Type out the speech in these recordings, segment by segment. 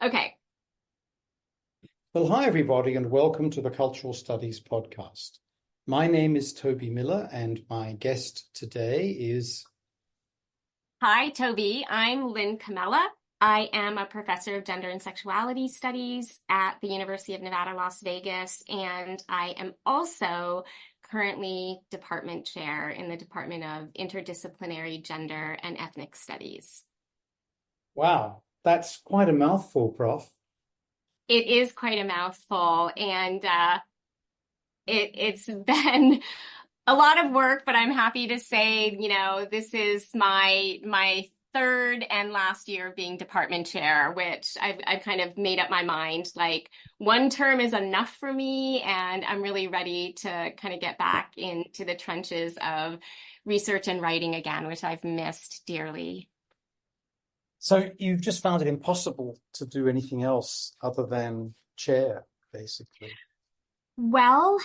Okay. Well, hi, everybody, and welcome to the Cultural Studies podcast. My name is Toby Miller, and my guest today is... Hi, Toby. I'm Lynn Comella. I am a professor of gender and sexuality studies at the University of Nevada, Las Vegas, and I am also currently department chair in the Department of Interdisciplinary Gender and Ethnic Studies. Wow, that's quite a mouthful, Prof. It is quite a mouthful, and it's been a lot of work, but I'm happy to say, this is my third and last year of being department chair, which I've kind of made up my mind. Like one term is enough for me, and I'm really ready to kind of get back into the trenches of research and writing again, which I've missed dearly. So you've just found it impossible to do anything else other than chair, basically. Well,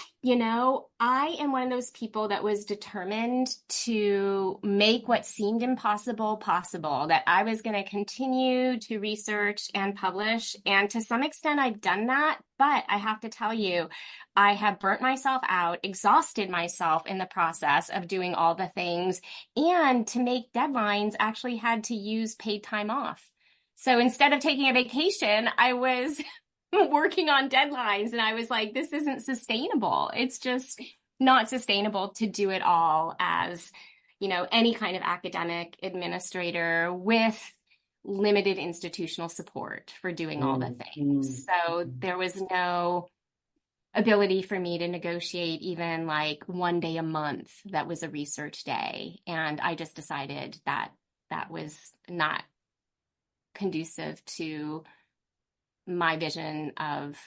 I am one of those people that was determined to make what seemed impossible possible, that I was going to continue to research and publish. And to some extent, I've done that. But I have to tell you, I have burnt myself out, exhausted myself in the process of doing all the things. And to make deadlines, actually had to use paid time off. So instead of taking a vacation, I was working on deadlines, and I was like, this isn't sustainable. It's just not sustainable to do it all as, any kind of academic administrator with limited institutional support for doing all the things. So there was no ability for me to negotiate even like one day a month that was a research day. And I just decided that that was not conducive to my vision of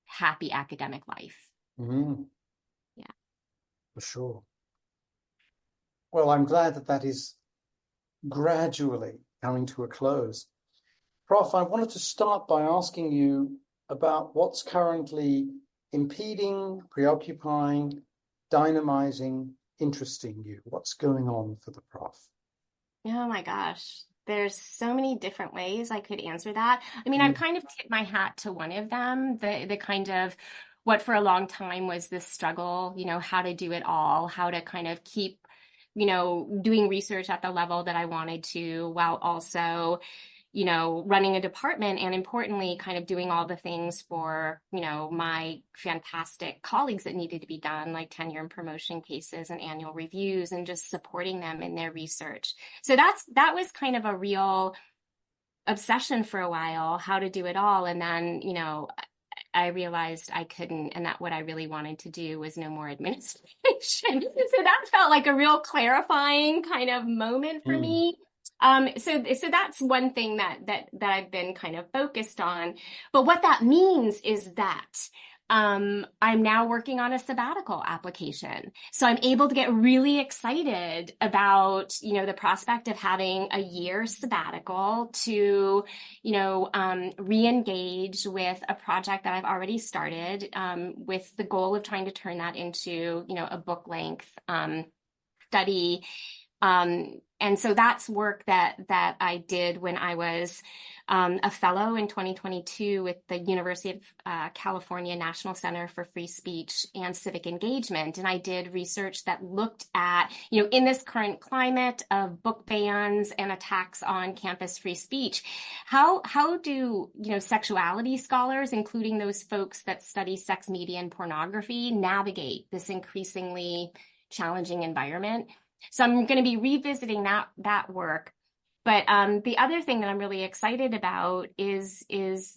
happy academic life. Yeah. For sure. Well, I'm glad that that is gradually coming to a close. Prof, I wanted to start by asking you about what's currently impeding, preoccupying, dynamizing, interesting you. What's going on for the Prof? Oh my gosh. There's so many different ways I could answer that. I mean, I've kind of tipped my hat to one of them, the kind of what for a long time was this struggle, how to do it all, how to kind of keep, doing research at the level that I wanted to while also running a department and importantly, kind of doing all the things for, my fantastic colleagues that needed to be done, like tenure and promotion cases and annual reviews and just supporting them in their research. So that was kind of a real obsession for a while, how to do it all. And then, I realized I couldn't, and that what I really wanted to do was no more administration. So that felt like a real clarifying kind of moment for me. So that's one thing that I've been kind of focused on. But what that means is that I'm now working on a sabbatical application. So I'm able to get really excited about, the prospect of having a year sabbatical to, re-engage with a project that I've already started, with the goal of trying to turn that into, a book length study. And so that's work that I did when I was a fellow in 2022 with the University of California National Center for Free Speech and Civic Engagement. And I did research that looked at, in this current climate of book bans and attacks on campus free speech, how do, sexuality scholars, including those folks that study sex media and pornography, navigate this increasingly challenging environment? So I'm going to be revisiting that work. But the other thing that I'm really excited about is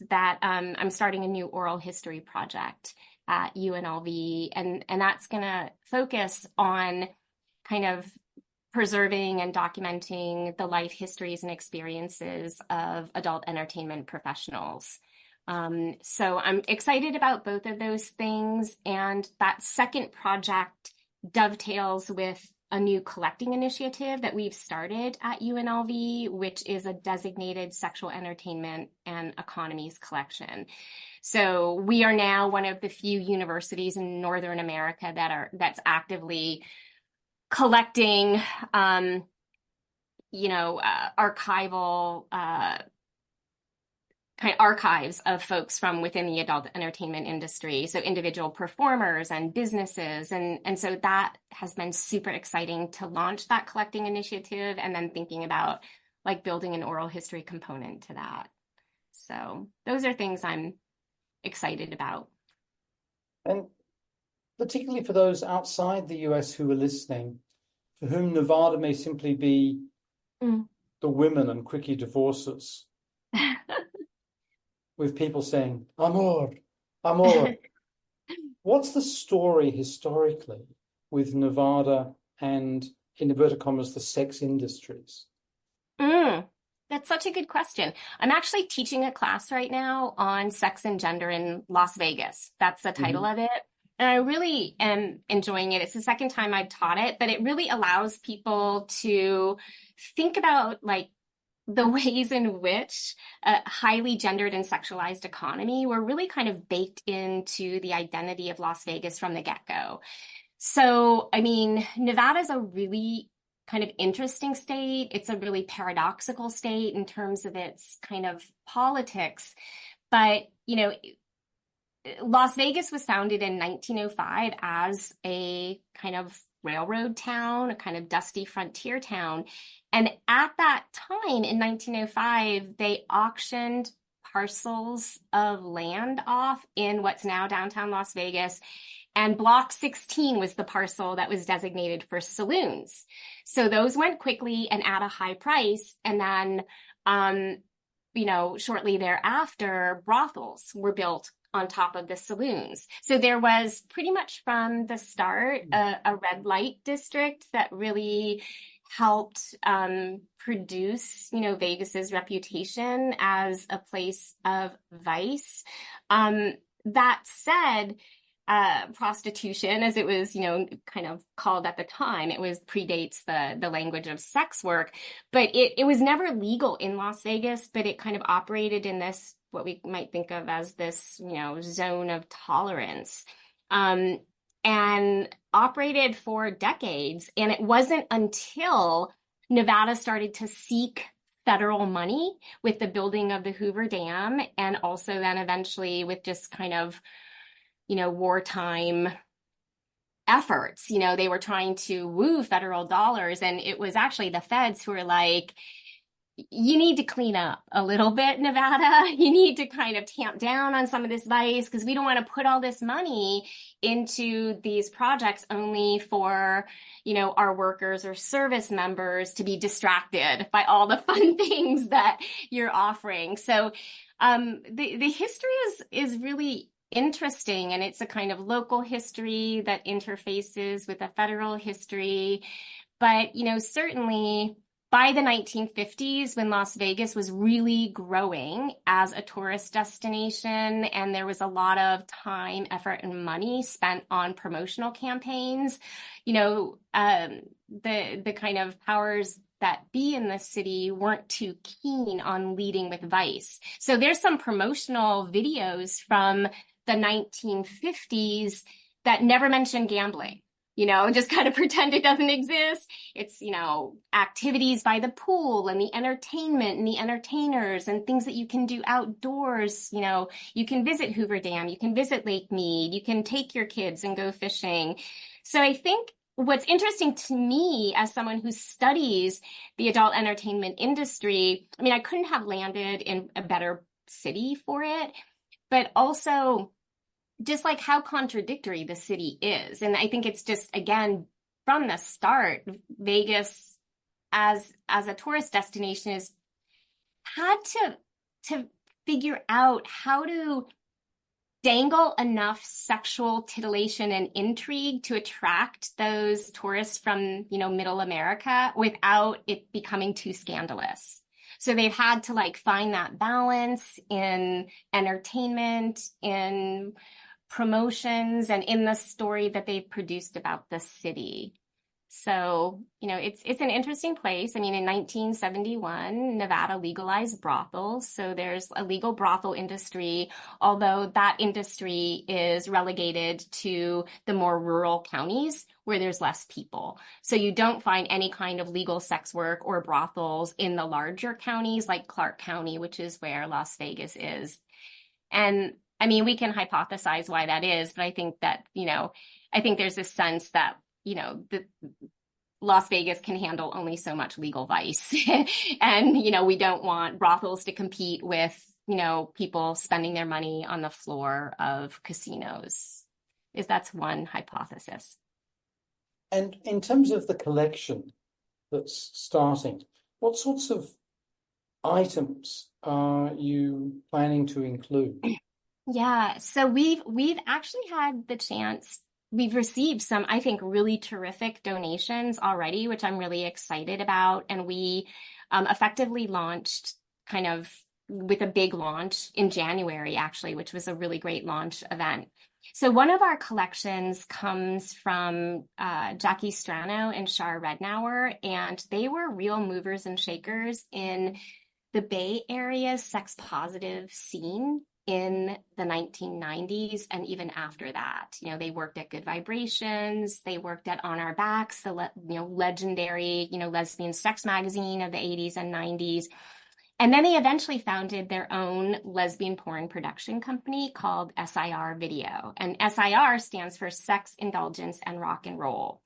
that I'm starting a new oral history project at UNLV, and that's going to focus on kind of preserving and documenting the life histories and experiences of adult entertainment professionals. So I'm excited about both of those things, and that second project dovetails with a new collecting initiative that we've started at UNLV, which is a designated sexual entertainment and economies collection. So we are now one of the few universities in Northern America that's actively collecting, archival kind of archives of folks from within the adult entertainment industry. So individual performers and businesses. And so that has been super exciting to launch that collecting initiative and then thinking about like building an oral history component to that. So those are things I'm excited about. And particularly for those outside the US who are listening, for whom Nevada may simply be the women and quickie divorces, with people saying, amor, amor. What's the story historically with Nevada and, in inverted commas, the sex industries? That's such a good question. I'm actually teaching a class right now on sex and gender in Las Vegas. That's the title of it. And I really am enjoying it. It's the second time I've taught it, but it really allows people to think about like the ways in which a highly gendered and sexualized economy were really kind of baked into the identity of Las Vegas from the get-go. So, I mean, Nevada's a really kind of interesting state. It's a really paradoxical state in terms of its kind of politics. But, you know, Las Vegas was founded in 1905 as a kind of railroad town, a kind of dusty frontier town. And at that time in 1905, they auctioned parcels of land off in what's now downtown Las Vegas. And Block 16 was the parcel that was designated for saloons. So those went quickly and at a high price. And then, you know, shortly thereafter, brothels were built on top of the saloons. So there was pretty much from the start a red light district that really helped produce, you know, Vegas's reputation as a place of vice. That said, prostitution, as it was, you know, kind of called at the time, it was predates the language of sex work, but it was never legal in Las Vegas, but it kind of operated in this, what we might think of as this, you know, zone of tolerance, and operated for decades. And it wasn't until Nevada started to seek federal money with the building of the Hoover Dam, and also then eventually with just kind of, you know, wartime efforts. You know, they were trying to woo federal dollars, and it was actually the feds who were like, you need to clean up a little bit, Nevada. You need to kind of tamp down on some of this vice because we don't want to put all this money into these projects only for, you know, our workers or service members to be distracted by all the fun things that you're offering. So the history is really interesting, and it's a kind of local history that interfaces with a federal history. But, you know, certainly by the 1950s, when Las Vegas was really growing as a tourist destination, and there was a lot of time, effort, and money spent on promotional campaigns, you know, the kind of powers that be in the city weren't too keen on leading with vice. So there's some promotional videos from the 1950s that never mention gambling. You know, just kind of pretend it doesn't exist. It's, you know, activities by the pool and the entertainment and the entertainers and things that you can do outdoors. You know, you can visit Hoover Dam, you can visit Lake Mead, you can take your kids and go fishing. So I think what's interesting to me as someone who studies the adult entertainment industry, I mean, I couldn't have landed in a better city for it, but also just like how contradictory the city is. And I think it's just, again, from the start, Vegas as a tourist destination has had to figure out how to dangle enough sexual titillation and intrigue to attract those tourists from, you know, middle America without it becoming too scandalous. So they've had to like find that balance in entertainment, in promotions, and in the story that they've produced about the city. So, it's an interesting place. I mean, in 1971, Nevada legalized brothels. So there's a legal brothel industry, although that industry is relegated to the more rural counties where there's less people. So you don't find any kind of legal sex work or brothels in the larger counties like Clark County, which is where Las Vegas is. And I mean, we can hypothesize why that is, but I think that, I think there's this sense that, the Las Vegas can handle only so much legal vice. And, we don't want brothels to compete with, people spending their money on the floor of casinos. That's one hypothesis. And in terms of the collection that's starting, what sorts of items are you planning to include? Yeah, so we've actually had the chance. We've received some, I think, really terrific donations already, which I'm really excited about. And we effectively launched kind of with a big launch in January, actually, which was a really great launch event. So one of our collections comes from Jackie Strano and Shar Rednauer, and they were real movers and shakers in the Bay Area's sex positive scene in the 1990s and even after that. They worked at Good Vibrations, they worked at On Our Backs, the legendary, lesbian sex magazine of the 80s and 90s. And then they eventually founded their own lesbian porn production company called SIR Video. And SIR stands for Sex, Indulgence, and Rock and Roll.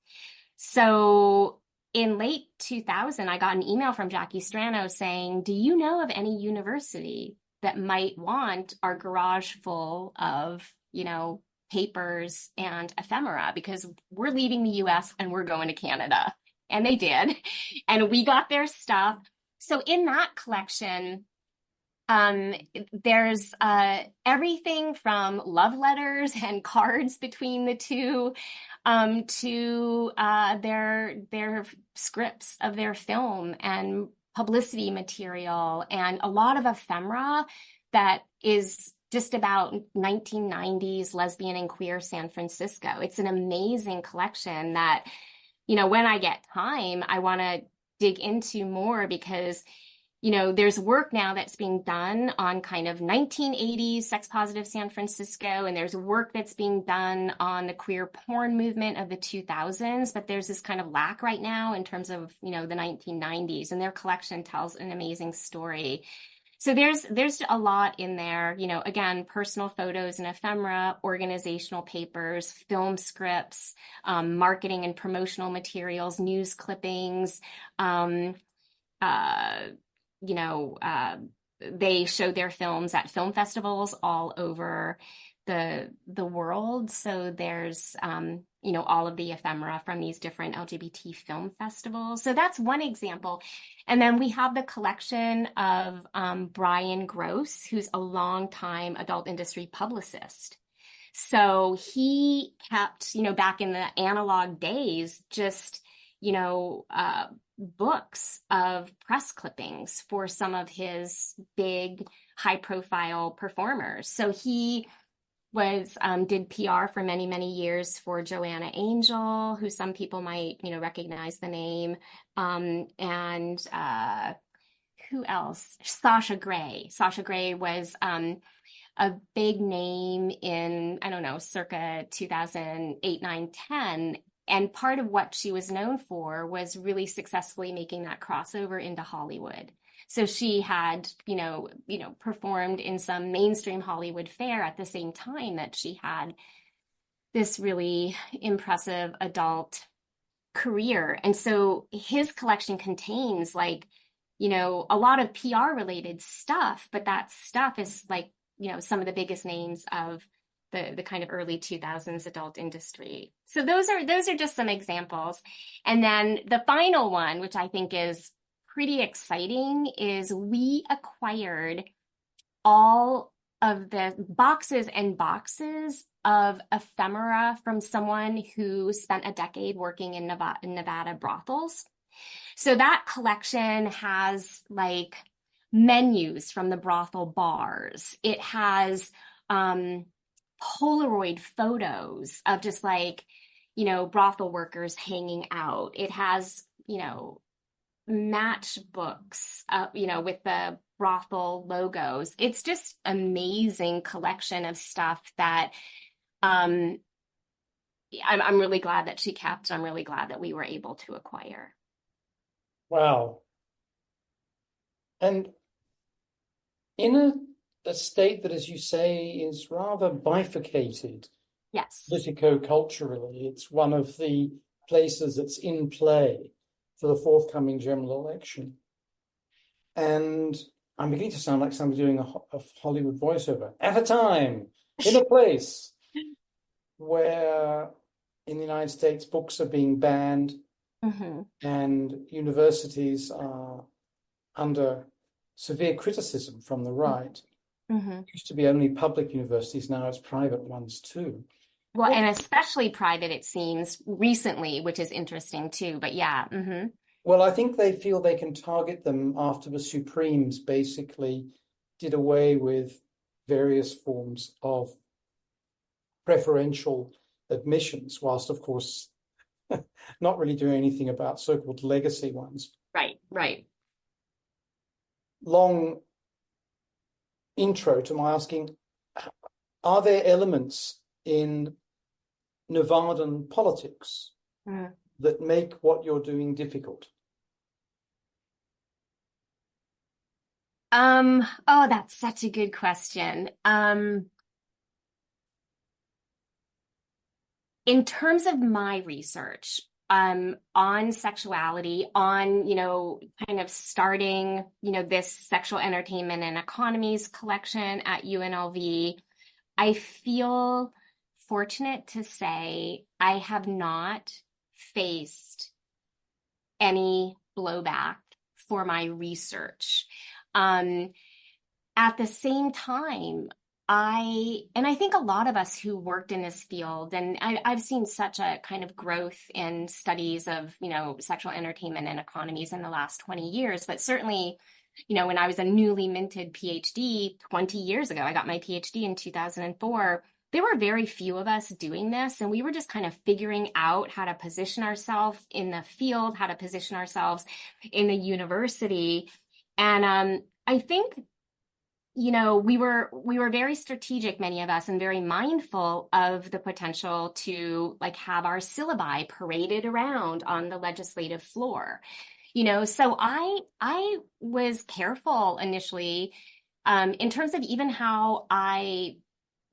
So in late 2000, I got an email from Jackie Strano saying, do you know of any university that might want our garage full of, papers and ephemera? Because we're leaving the US and we're going to Canada. And they did. And we got their stuff. So in that collection, there's everything from love letters and cards between the two to their scripts of their film and publicity material and a lot of ephemera that is just about 1990s lesbian and queer San Francisco. It's an amazing collection that, when I get time, I want to dig into more because there's work now that's being done on kind of 1980s sex positive San Francisco, and there's work that's being done on the queer porn movement of the 2000s, but there's this kind of lack right now in terms of, the 1990s, and their collection tells an amazing story. So there's a lot in there, again, personal photos and ephemera, organizational papers, film scripts, marketing and promotional materials, news clippings, they show their films at film festivals all over the world. So there's, all of the ephemera from these different LGBT film festivals. So that's one example. And then we have the collection of Brian Gross, who's a longtime adult industry publicist. So he kept, back in the analog days, just, books of press clippings for some of his big high profile performers. So he did PR for many, many years for Joanna Angel, who some people might, recognize the name. And who else? Sasha Grey. Sasha Grey was a big name in, I don't know, circa 2008, 9, 10. And part of what she was known for was really successfully making that crossover into Hollywood. So she had, performed in some mainstream Hollywood fare at the same time that she had this really impressive adult career. And so his collection contains a lot of PR related stuff, but that stuff is some of the biggest names of the kind of early 2000s adult industry. So those are just some examples. And then the final one, which I think is pretty exciting, is we acquired all of the boxes and boxes of ephemera from someone who spent a decade working in Nevada brothels. So that collection has menus from the brothel bars. It has Polaroid photos of just brothel workers hanging out. It has, matchbooks, with the brothel logos. It's just amazing collection of stuff that um, I'm really glad that she kept. I'm really glad that we were able to acquire. Wow. And in a state that, as you say, is rather bifurcated Yes. politico-culturally, it's one of the places that's in play for the forthcoming general election. And I'm beginning to sound like somebody doing a Hollywood voiceover. At a time, in a place where in the United States books are being banned Mm-hmm. and universities are under severe criticism from the right. Mm-hmm. It used to be only public universities, now it's private ones too. Well, Well, and especially private, it seems, recently, which is interesting too. But yeah. Mm-hmm. well, I think they feel they can target them after the Supremes basically did away with various forms of preferential admissions, whilst, of course, not really doing anything about so-called legacy ones. Right, right. Long intro to my asking, are there elements in Nevadan politics Mm. that make what you're doing difficult? Oh, that's such a good question. In terms of my research, on sexuality, on, kind of starting, this sexual entertainment and economies collection at UNLV, I feel fortunate to say I have not faced any blowback for my research. Um, at the same time, I think a lot of us who worked in this field, and I've seen such a kind of growth in studies of, sexual entertainment and economies in the last 20 years, but certainly, when I was a newly minted PhD 20 years ago, I got my PhD in 2004. There were very few of us doing this, and we were just kind of figuring out how to position ourselves in the field, how to position ourselves in the university. And I think we were very strategic, many of us, and very mindful of the potential to like have our syllabi paraded around on the legislative floor. So I was careful initially, in terms of even how I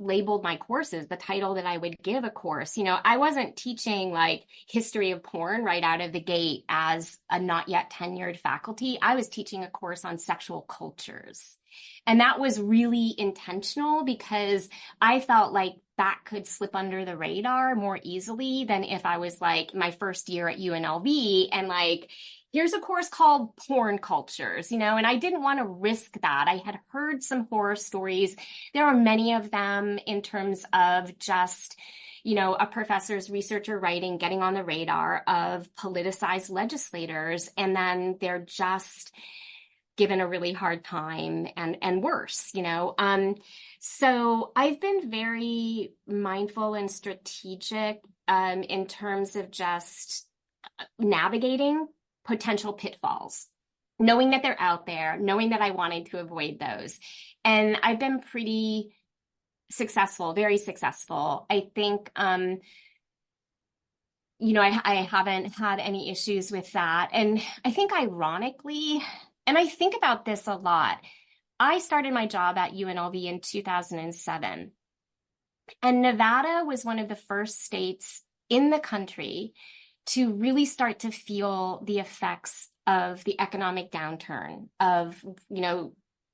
labeled my courses, the title that I would give a course. I wasn't teaching like history of porn right out of the gate as a not yet tenured faculty. I was teaching a course on sexual cultures. And that was really intentional because I felt like that could slip under the radar more easily than if I was like my first year at UNLV and like, here's a course called porn cultures, and I didn't want to risk that. I had heard some horror stories. There are many of them in terms of just, a professor's researcher writing, getting on the radar of politicized legislators, and then they're just given a really hard time and worse. So I've been very mindful and strategic in terms of just navigating potential pitfalls, knowing that they're out there, knowing that I wanted to avoid those. And I've been pretty successful, very successful. I think, I haven't had any issues with that. And I think ironically, and I think about this a lot, I started my job at UNLV in 2007. And Nevada was one of the first states in the country to really start to feel the effects of the economic downturn of,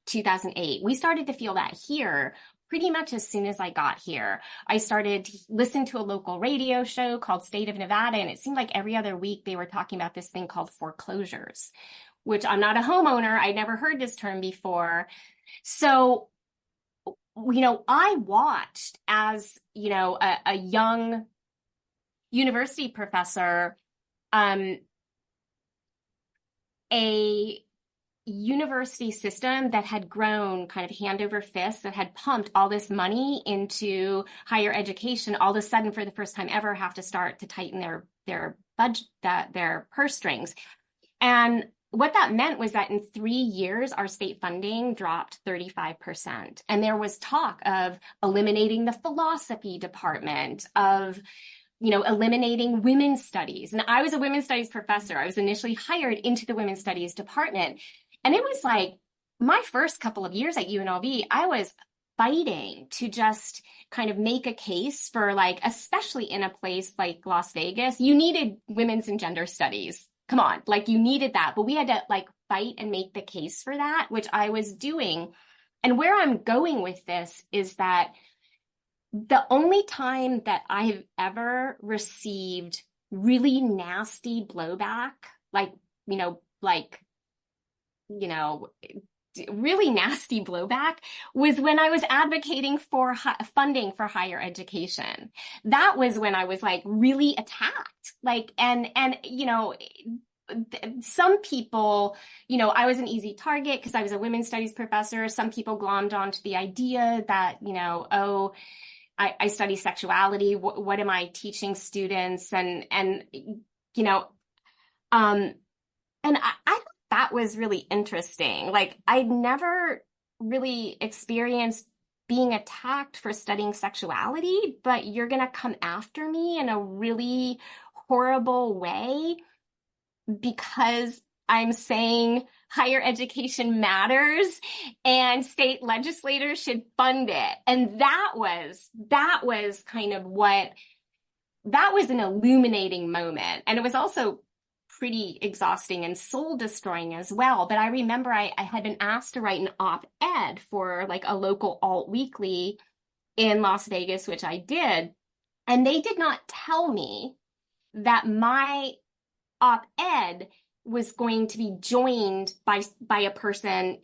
2008. We started to feel that here pretty much as soon as I got here. I started to listen to a local radio show called State of Nevada, and it seemed like every other week they were talking about this thing called foreclosures, which I'm not a homeowner. I never heard this term before. So, I watched as, a young university professor, a university system that had grown kind of hand over fist, that had pumped all this money into higher education, all of a sudden, for the first time ever, have to start to tighten their budget, their purse strings. And what that meant was that in 3 years, our state funding dropped 35%. And there was talk of eliminating the philosophy department, of eliminating women's studies. And I was a women's studies professor. I was initially hired into the women's studies department. And it was like my first couple of years at UNLV, I was fighting to just kind of make a case for, like, especially in a place like Las Vegas, you needed women's and gender studies. Come on, like, you needed that. But we had to like fight and make the case for that, which I was doing. And where I'm going with this is that the only time that I have ever received really nasty blowback, like, you know, like, you know, really nasty blowback, was when I was advocating for funding for higher education. That was when I was like really attacked. Like, and some people, I was an easy target because I was a women's studies professor. Some people glommed onto the idea that, oh, I study sexuality. What am I teaching students? And I thought that was really interesting. Like, I'd never really experienced being attacked for studying sexuality, but you're going to come after me in a really horrible way because I'm saying higher education matters and state legislators should fund it. And that was kind of that was an illuminating moment. And it was also pretty exhausting and soul destroying as well. But I remember I had been asked to write an op-ed for like a local alt weekly in Las Vegas, which I did. And they did not tell me that my op-ed was going to be joined by a person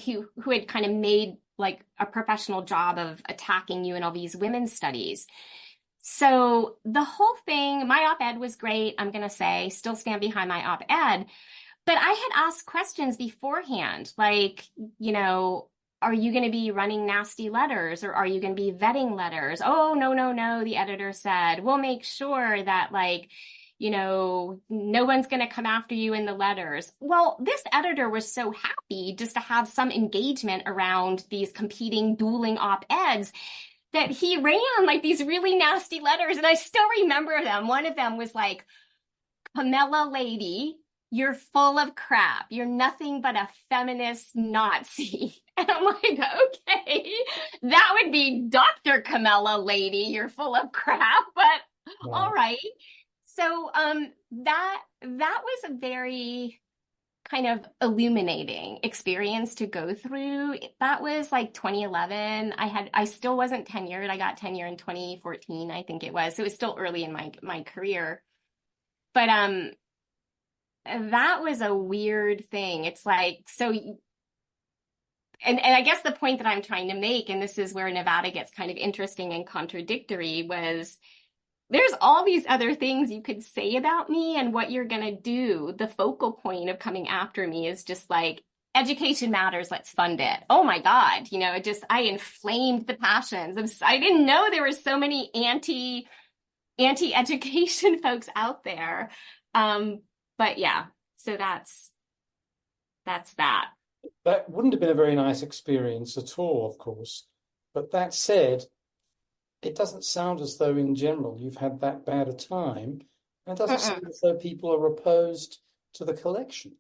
who had kind of made like a professional job of attacking UNLV's women's studies. So the whole thing, my op-ed was great, I'm going to say, still stand behind my op-ed. But I had asked questions beforehand, like, are you going to be running nasty letters, or are you going to be vetting letters? Oh, no, the editor said, we'll make sure that, like, no one's going to come after you in the letters. Well, this editor was so happy just to have some engagement around these competing, dueling op-eds that he ran like these really nasty letters. And I still remember them. One of them was like, Comella lady, you're full of crap. You're nothing but a feminist Nazi. And I'm like, okay, that would be Dr. Comella lady, you're full of crap, but wow. All right. So that was a very kind of illuminating experience to go through. That was like 2011. I still wasn't tenured. I got tenure in 2014, I think it was. So it was still early in my career. But that was a weird thing. It's like, so, and I guess the point that I'm trying to make, and this is where Nevada gets kind of interesting and contradictory, was there's all these other things you could say about me and what you're going to do. The focal point of coming after me is just like, education matters, let's fund it. Oh my God, I inflamed the passions. I didn't know there were so many anti-education folks out there. But yeah, so that's that. That wouldn't have been a very nice experience at all, of course. But that said, it doesn't sound as though in general you've had that bad a time. And it doesn't sound as though people are opposed to the collection.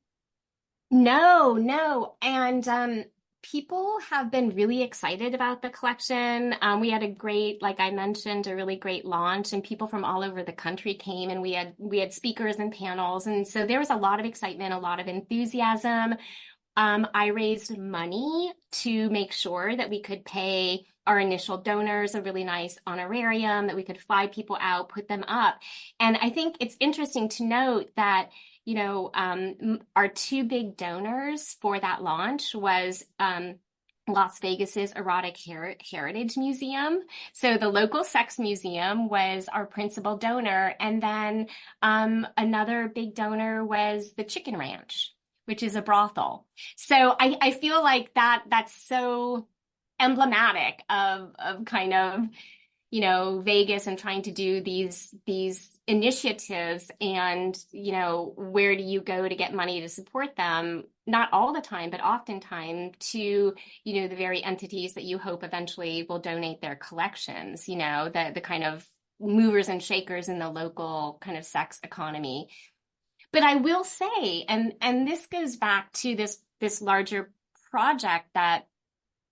No. And people have been really excited about the collection. We had a great, like I mentioned, a really great launch, and people from all over the country came, and we had speakers and panels. And so there was a lot of excitement, a lot of enthusiasm. I raised money to make sure that we could pay our initial donors a really nice honorarium, that we could fly people out, put them up. And I think it's interesting to note that, our two big donors for that launch was Las Vegas's Erotic Heritage Museum. So the local sex museum was our principal donor. And then another big donor was the Chicken Ranch, which is a brothel. So I feel like that's so emblematic of kind of, Vegas and trying to do these initiatives and, where do you go to get money to support them? Not all the time, but oftentimes to, the very entities that you hope eventually will donate their collections, the kind of movers and shakers in the local kind of sex economy. But I will say, and this goes back to this larger project that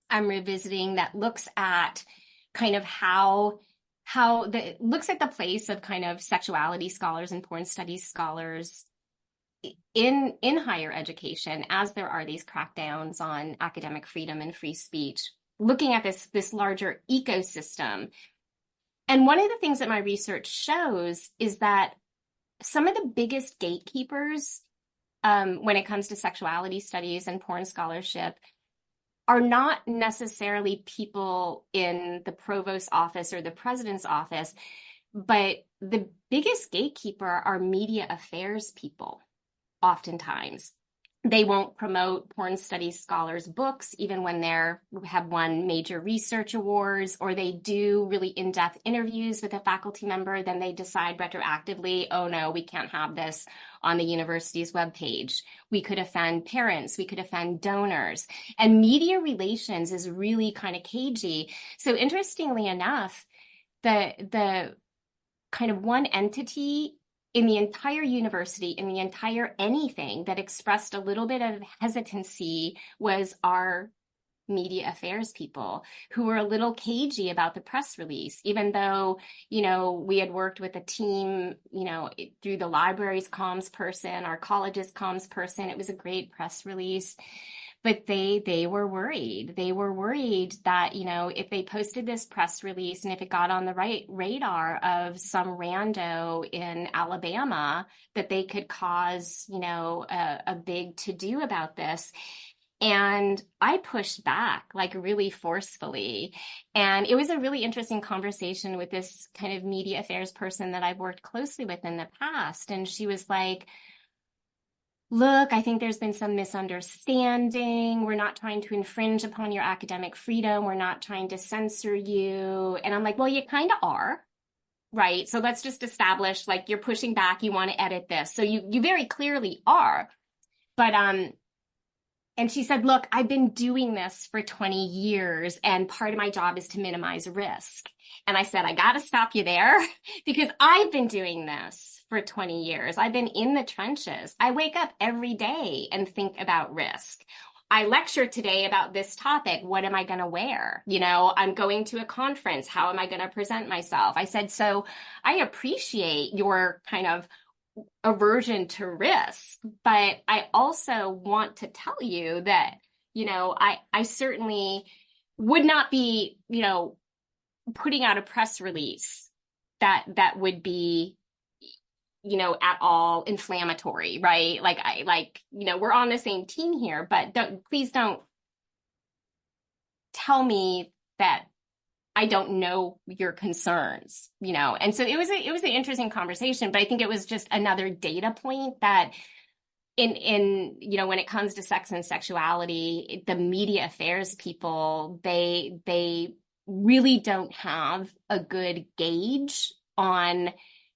I'm revisiting that looks at kind of looks at the place of kind of sexuality scholars and porn studies scholars in higher education as there are these crackdowns on academic freedom and free speech, looking at this larger ecosystem. And one of the things that my research shows is that some of the biggest gatekeepers when it comes to sexuality studies and porn scholarship are not necessarily people in the provost's office or the president's office, but the biggest gatekeeper are media affairs people, oftentimes. They won't promote porn studies scholars' books, even when have won major research awards, or they do really in-depth interviews with a faculty member. Then they decide retroactively, oh no, we can't have this on the university's webpage. We could offend parents, we could offend donors. And media relations is really kind of cagey. So interestingly enough, the kind of one entity in the entire university, in the entire anything that expressed a little bit of hesitancy was our media affairs people who were a little cagey about the press release, even though, we had worked with a team, through the library's comms person, our college's comms person. It was a great press release. But they were worried. They were worried that, if they posted this press release and if it got on the right radar of some rando in Alabama, that they could cause, a big to-do about this. And I pushed back like really forcefully. And it was a really interesting conversation with this kind of media affairs person that I've worked closely with in the past. And she was like, look, I think there's been some misunderstanding. We're not trying to infringe upon your academic freedom. We're not trying to censor you. And I'm like, well, you kind of are, right? So let's just establish like you're pushing back. You want to edit this. So you very clearly are. But and she said, look, I've been doing this for 20 years and part of my job is to minimize risk. And I said, I got to stop you there because I've been doing this for 20 years. I've been in the trenches. I wake up every day and think about risk. I lecture today about this topic. What am I going to wear? I'm going to a conference. How am I going to present myself? I said, so I appreciate your kind of aversion to risk, but I also want to tell you that, I certainly would not be, putting out a press release that would be, at all inflammatory, right? We're on the same team here, but please don't tell me that I don't know your concerns, And so it was an interesting conversation, but I think it was just another data point that in when it comes to sex and sexuality, the media affairs people, they really don't have a good gauge on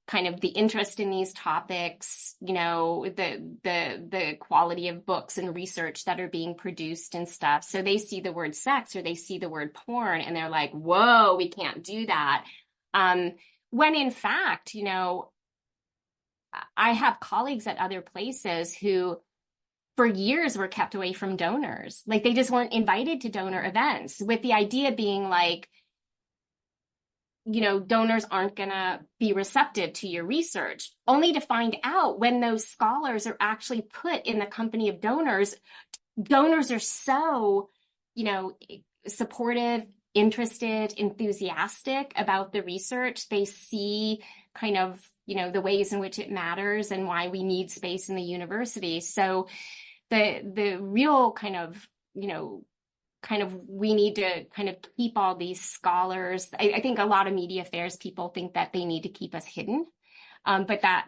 kind of the interest in these topics, the quality of books and research that are being produced and stuff. So they see the word sex or they see the word porn and they're like, whoa, we can't do that. When in fact, I have colleagues at other places who for years were kept away from donors. Like they just weren't invited to donor events with the idea being like, donors aren't going to be receptive to your research, only to find out when those scholars are actually put in the company of donors, donors are so, supportive, interested, enthusiastic about the research. They see kind of, the ways in which it matters and why we need space in the university. So the real kind of, we need to kind of keep all these scholars. I think a lot of media affairs people think that they need to keep us hidden, but that,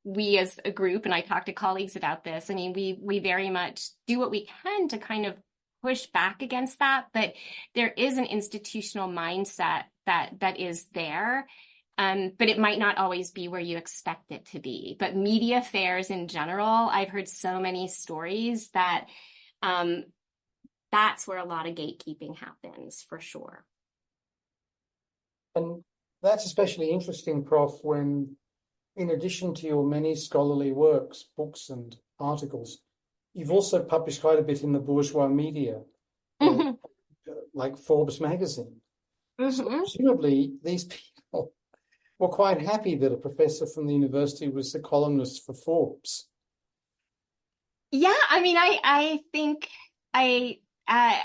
we as a group, and I talk to colleagues about this, I mean, we very much do what we can to kind of push back against that, but there is an institutional mindset that is there. But it might not always be where you expect it to be. But media fairs in general, I've heard so many stories that that's where a lot of gatekeeping happens, for sure. And that's especially interesting, Prof, when in addition to your many scholarly works, books and articles, you've also published quite a bit in the bourgeois media, uh, Mm-hmm. like Forbes magazine. So Mm-hmm. presumably these people were quite happy that a professor from the university was the columnist for Forbes. Yeah, I mean, I think I uh,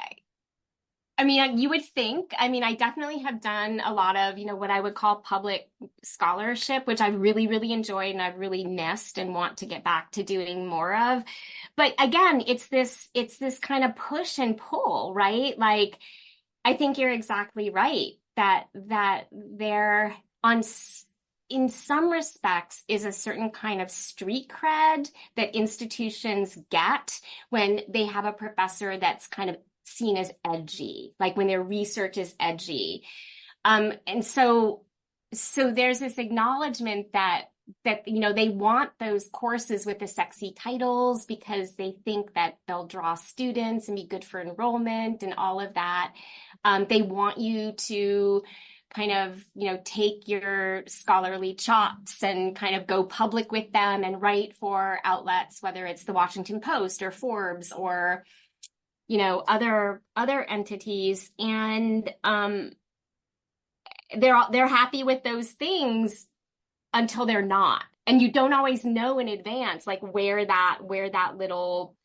I mean, you would think. I mean, I definitely have done a lot of, what I would call public scholarship, which I've really, really enjoyed and I've really missed and want to get back to doing more of. But again, it's this kind of push and pull, right? Like, I think you're exactly right that there on in some respects is a certain kind of street cred that institutions get when they have a professor that's kind of seen as edgy, like when their research is edgy. And so there's this acknowledgement that they want those courses with the sexy titles because they think that they'll draw students and be good for enrollment and all of that. They want you to kind of, take your scholarly chops and kind of go public with them and write for outlets, whether it's the Washington Post or Forbes or, other entities. And they're happy with those things until they're not. And you don't always know in advance, like where that little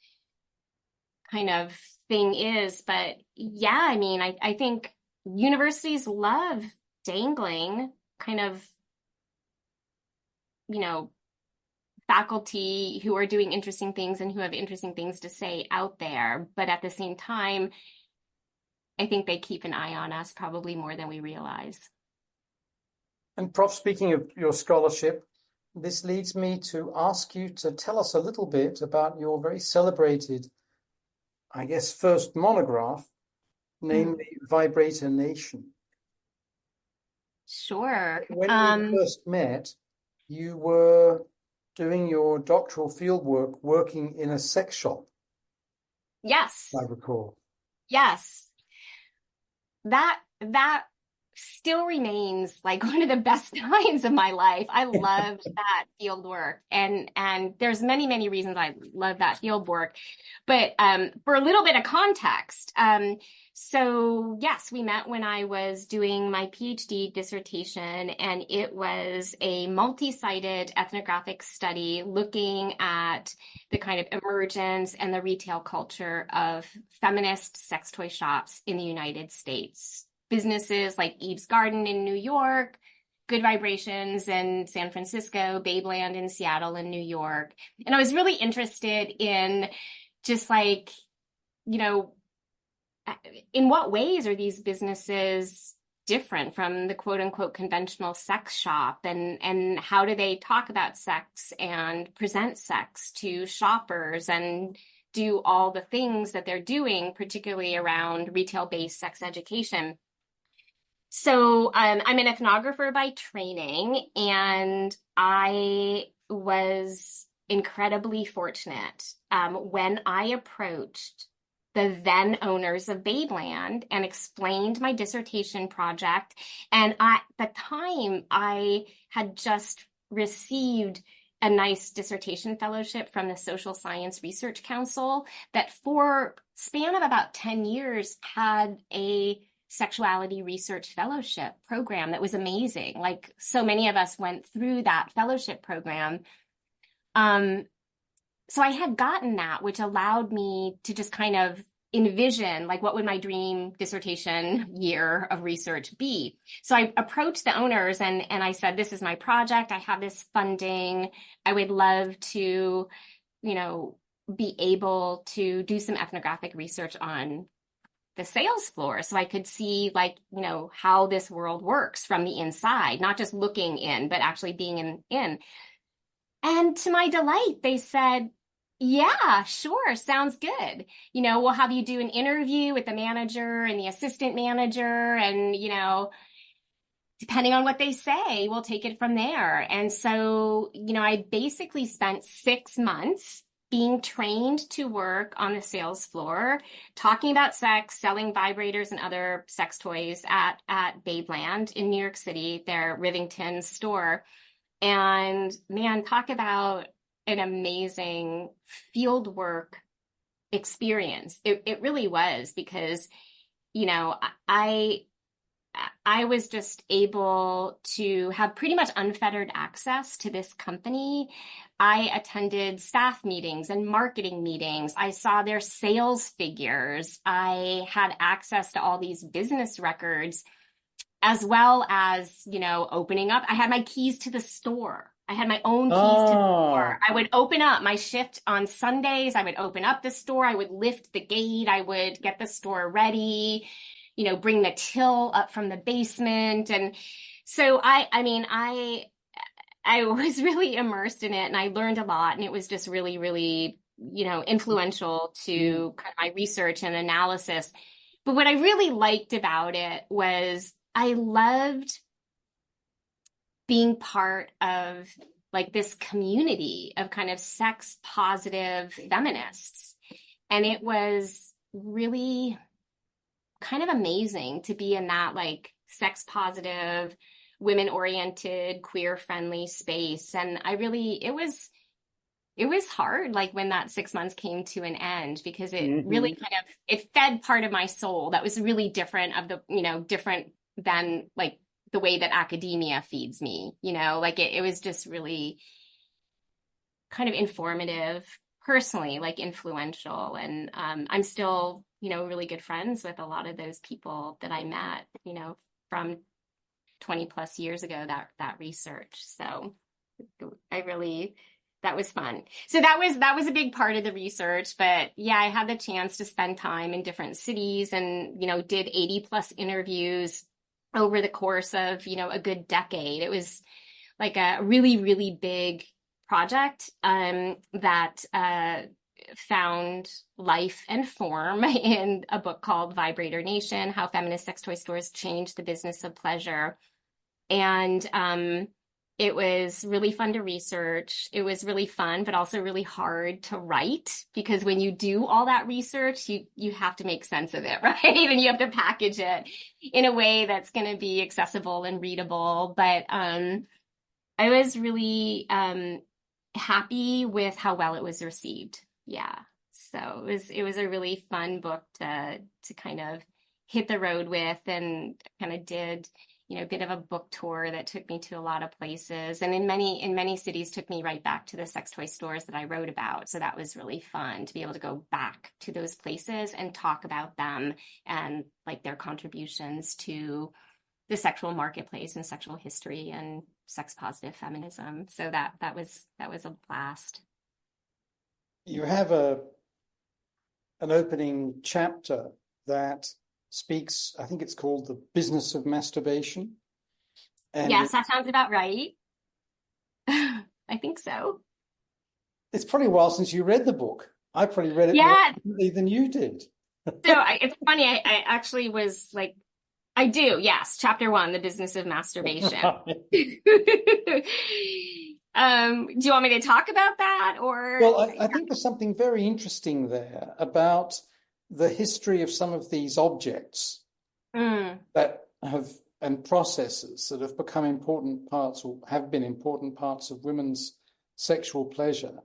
kind of thing is. But yeah, I mean, I think universities love dangling kind of, you know, faculty who are doing interesting things and who have interesting things to say out there. But at the same time, I think they keep an eye on us probably more than we realize. And Prof, speaking of your scholarship, this leads me to ask you to tell us a little bit about your very celebrated, I guess, first monograph, namely Vibrator Nation. Sure. When we first met, you were doing your doctoral fieldwork working in a sex shop, Yes. I recall. Yes. That still remains like one of the best times of my life. I loved that field work, and there's many, many reasons I love that field work. But for a little bit of context, so yes, we met when I was doing my PhD dissertation, and it was a multi-sided ethnographic study looking at the kind of emergence and the retail culture of feminist sex toy shops in the United States. Businesses like Eve's Garden in New York, Good Vibrations in San Francisco, Babeland in Seattle and New York. And I was really interested in just like, you know, in what ways are these businesses different from the quote unquote conventional sex shop, and how do they talk about sex and present sex to shoppers and do all the things that they're doing, particularly around retail-based sex education. So I'm an ethnographer by training, and I was incredibly fortunate when I approached the then owners of Babeland and explained my dissertation project. And at the time, I had just received a nice dissertation fellowship from the Social Science Research Council that for span of about 10 years had a sexuality research fellowship program that was amazing. Like so many of us went through that fellowship program. So I had gotten that, which allowed me to just kind of envision like what would my dream dissertation year of research be. So I approached the owners and I said, this is my project. I have this funding. I would love to, be able to do some ethnographic research on the sales floor so I could see how this world works from the inside, not just looking in, but actually being in. And to my delight, they said, yeah, sure, sounds good. We'll have you do an interview with the manager and the assistant manager, and, depending on what they say, we'll take it from there. And so, I basically spent 6 months being trained to work on the sales floor, talking about sex, selling vibrators and other sex toys at Babeland in New York City, their Rivington store. And man, talk about an amazing field work experience. It really was, because, you know, I I was just able to have pretty much unfettered access to this company. I attended staff meetings and marketing meetings. I saw their sales figures. I had access to all these business records, as well as, opening up. I had my keys to the store. I had my own keys to the store. Ah, I would open up my shift on Sundays. I would open up the store. I would lift the gate. I would get the store ready, bring the till up from the basement. And so I was really immersed in it, and I learned a lot, and it was just really, really, influential yeah. to kind of my research and analysis. But what I really liked about it was I loved being part of like this community of kind of sex positive feminists. And it was really kind of amazing to be in that like sex positive, women oriented, queer friendly space. And it was hard, like when that 6 months came to an end, because it really Hmm. kind of it fed part of my soul that was really different different than like the way that academia feeds me, like it was just really kind of informative, personally, like influential. And I'm still, really good friends with a lot of those people that I met, from 20 plus years ago, that research. So I really that was fun. So that was a big part of the research. But yeah, I had the chance to spend time in different cities, and did 80 plus interviews over the course of a good decade. It was like a really, really big project that found life and form in a book called Vibrator Nation: How Feminist Sex Toy Stores Changed the Business of Pleasure. And it was really fun to research. It was really fun, but also really hard to write, because when you do all that research, you have to make sense of it, right? And you have to package it in a way that's going to be accessible and readable. But I was really happy with how well it was received. Yeah. So it was a really fun book to kind of hit the road with, and kind of did a bit of a book tour that took me to a lot of places, and in many cities took me right back to the sex toy stores that I wrote about. So that was really fun to be able to go back to those places and talk about them, and like their contributions to the sexual marketplace and sexual history and sex positive feminism. So that was a blast. You have an opening chapter that speaks, I think it's called The Business of Masturbation. And Yes, that sounds about right. I think so. it's probably a while since you read the book. I probably read it more Yeah. recently than you did. So it's funny. I actually was like, I do. Yes. Chapter 1, The Business of Masturbation. Do you want me to talk about that, or? Well, I think there's something very interesting there about the history of some of these objects Mm, that have and processes that have become important parts, or have been important parts of women's sexual pleasure,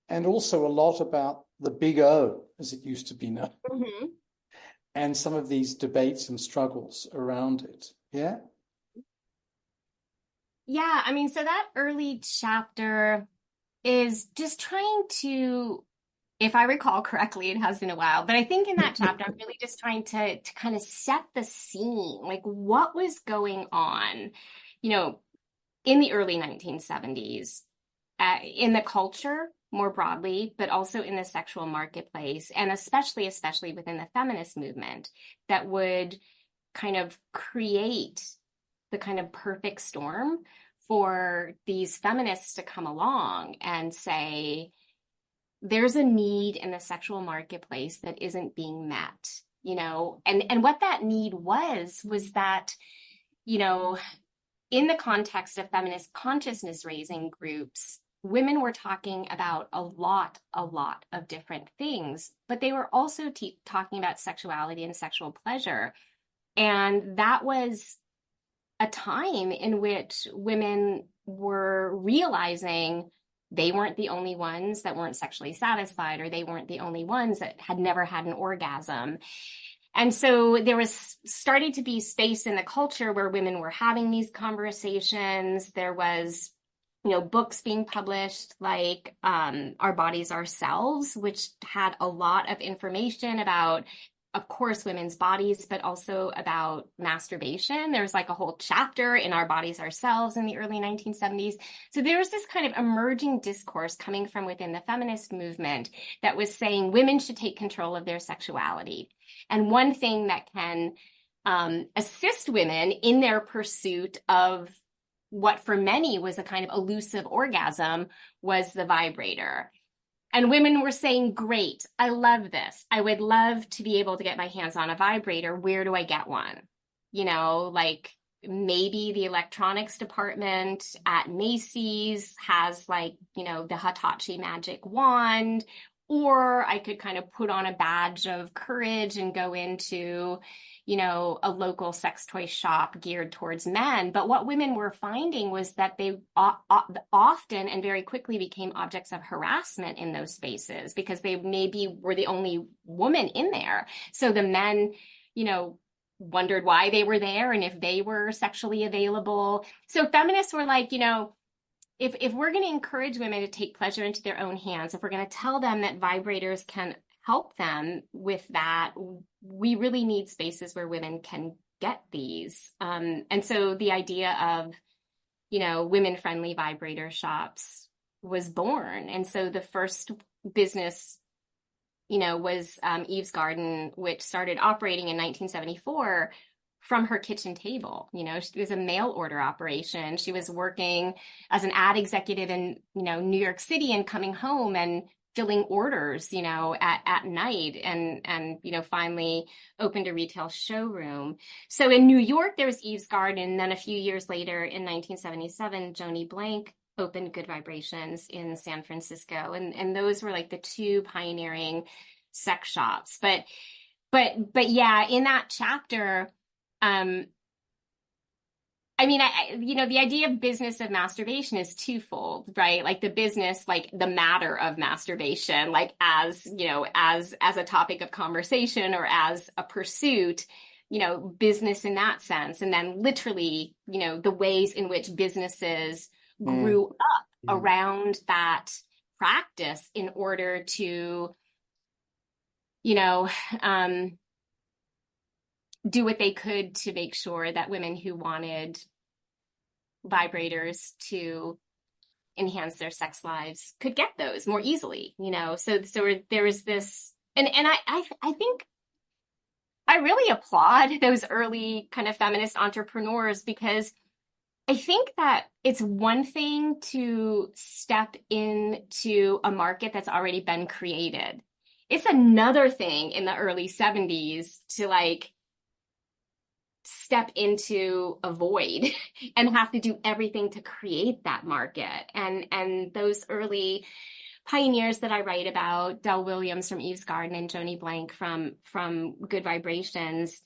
and also a lot about the big O, as it used to be known, mhm. and some of these debates and struggles around it. Yeah. Yeah, I mean, so that early chapter is just trying to, if I recall correctly, it has been a while, but I think in that chapter, I'm really just trying to kind of set the scene, like what was going on, you know, in the early 1970s, in the culture more broadly, but also in the sexual marketplace, and especially within the feminist movement, that would kind of create the kind of perfect storm for these feminists to come along and say, there's a need in the sexual marketplace that isn't being met, and what that need was that, you know, in the context of feminist consciousness raising groups, women were talking about a lot of different things, but they were also talking about sexuality and sexual pleasure. And that was a time in which women were realizing they weren't the only ones that weren't sexually satisfied, or they weren't the only ones that had never had an orgasm. And so there was starting to be space in the culture where women were having these conversations. There was, books being published like Our Bodies, Ourselves, which had a lot of information about, of course, women's bodies, but also about masturbation. There's like a whole chapter in Our Bodies, Ourselves in the early 1970s. So there was this kind of emerging discourse coming from within the feminist movement that was saying women should take control of their sexuality. And one thing that can assist women in their pursuit of what for many was a kind of elusive orgasm was the vibrator. And women were saying, great, I love this. I would love to be able to get my hands on a vibrator. Where do I get one? Like maybe the electronics department at Macy's has like, the Hitachi magic wand, or I could kind of put on a badge of courage and go into, a local sex toy shop geared towards men. But what women were finding was that they often and very quickly became objects of harassment in those spaces because they maybe were the only woman in there. So the men, wondered why they were there and if they were sexually available. So feminists were like, if we're going to encourage women to take pleasure into their own hands, if we're going to tell them that vibrators can help them with that, we really need spaces where women can get these. And so the idea of, women-friendly vibrator shops was born. And so the first business, was Eve's Garden, which started operating in 1974 from her kitchen table. She was a mail order operation. She was working as an ad executive in, New York City and coming home and filling orders, at night and, finally opened a retail showroom. So in New York, there was Eve's Garden. And then a few years later in 1977, Joni Blank opened Good Vibrations in San Francisco. And those were like the two pioneering sex shops. But yeah, in that chapter, the idea of business of masturbation is twofold, right? Like the business, like the matter of masturbation, like as a topic of conversation or as a pursuit, business in that sense. And then literally, the ways in which businesses grew up around that practice in order to, do what they could to make sure that women who wanted vibrators to enhance their sex lives could get those more easily, So there was this, and I think I really applaud those early kind of feminist entrepreneurs, because I think that it's one thing to step into a market that's already been created. It's another thing in the early 70s to like step into a void and have to do everything to create that market. And those early pioneers that I write about, Del Williams from Eve's Garden and Joni Blank from Good Vibrations,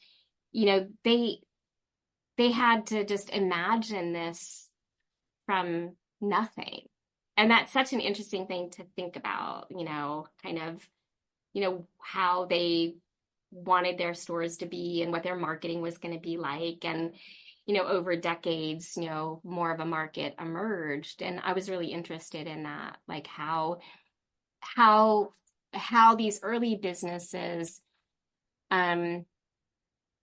they had to just imagine this from nothing. And that's such an interesting thing to think about, how they wanted their stores to be and what their marketing was going to be like. And, over decades, more of a market emerged. And I was really interested in that, like how these early businesses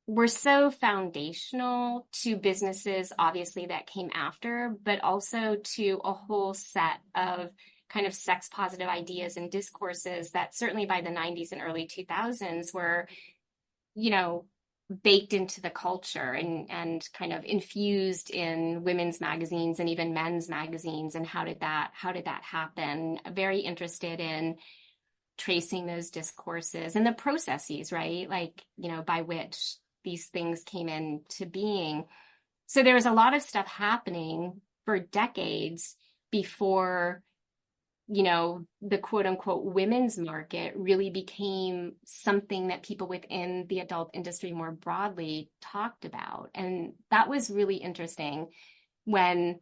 were so foundational to businesses, obviously, that came after, but also to a whole set of kind of sex positive ideas and discourses that certainly by the 90s and early 2000s were, baked into the culture and kind of infused in women's magazines and even men's magazines. And how did that happen? Very interested in tracing those discourses and the processes, right? Like, by which these things came into being. So there was a lot of stuff happening for decades before, the quote unquote women's market really became something that people within the adult industry more broadly talked about. And that was really interesting when,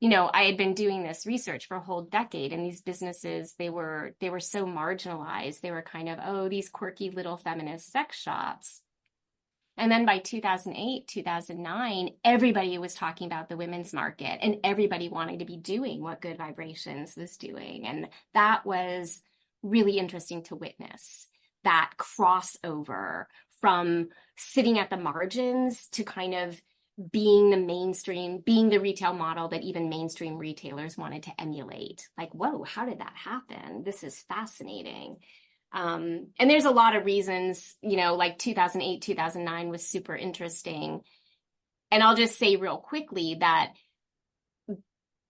I had been doing this research for a whole decade, and these businesses, they were so marginalized. They were kind of, oh, these quirky little feminist sex shops. And then by 2008, 2009, everybody was talking about the women's market and everybody wanting to be doing what Good Vibrations was doing. And that was really interesting to witness, that crossover from sitting at the margins to kind of being the mainstream, being the retail model that even mainstream retailers wanted to emulate. Like, whoa, how did that happen? This is fascinating. And there's a lot of reasons, like 2008, 2009 was super interesting. And I'll just say real quickly that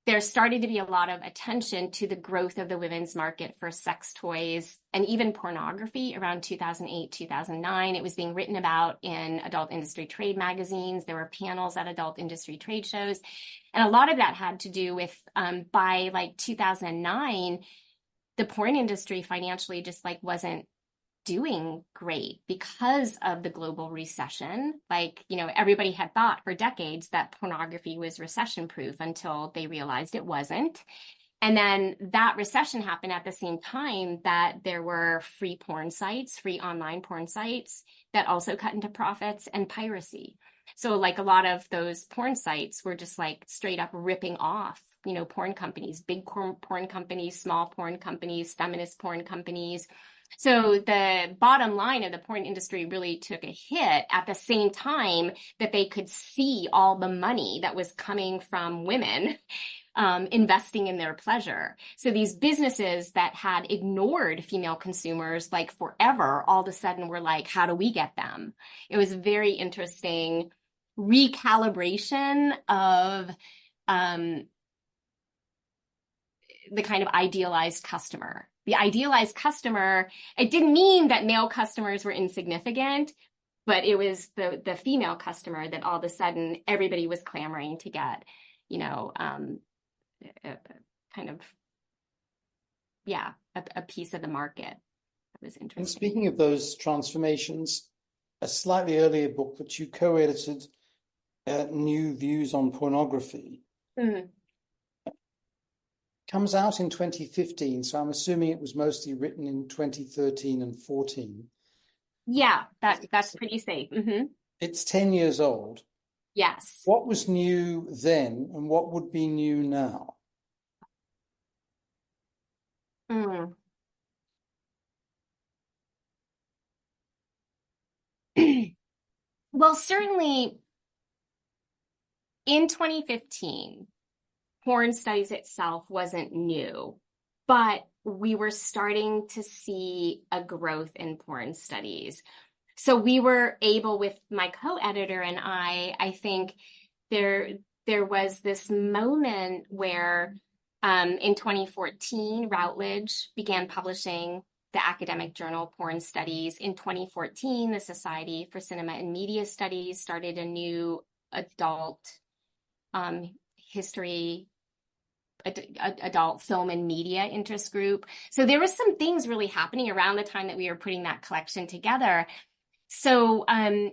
there started to be a lot of attention to the growth of the women's market for sex toys and even pornography around 2008, 2009. It was being written about in adult industry trade magazines. There were panels at adult industry trade shows. And a lot of that had to do with, by like 2009, the porn industry financially just like wasn't doing great because of the global recession. Like, everybody had thought for decades that pornography was recession proof until they realized it wasn't. And then that recession happened at the same time that there were free porn sites, free online porn sites that also cut into profits, and piracy. So like a lot of those porn sites were just like straight up ripping off, porn companies, big porn companies, small porn companies, feminist porn companies. So the bottom line of the porn industry really took a hit at the same time that they could see all the money that was coming from women investing in their pleasure. So these businesses that had ignored female consumers like forever, all of a sudden were like, how do we get them? It was a very interesting recalibration of the kind of idealized customer. The idealized customer, it didn't mean that male customers were insignificant, but it was the female customer that all of a sudden everybody was clamoring to get, kind of, yeah, a piece of the market. That was interesting. And speaking of those transformations, a slightly earlier book that you co-edited, New Views on Pornography, comes out in 2015, so I'm assuming it was mostly written in 2013 and 14. Yeah, that's pretty safe. It's 10 years old. Yes. What was new then and what would be new now? Well, certainly in 2015, porn studies itself wasn't new, but we were starting to see a growth in porn studies. So we were able, with my co-editor and I think there was this moment where in 2014, Routledge began publishing the academic journal Porn Studies. In 2014, the Society for Cinema and Media Studies started a new adult history, adult film and media interest group. So there was some things really happening around the time that we were putting that collection together. So, I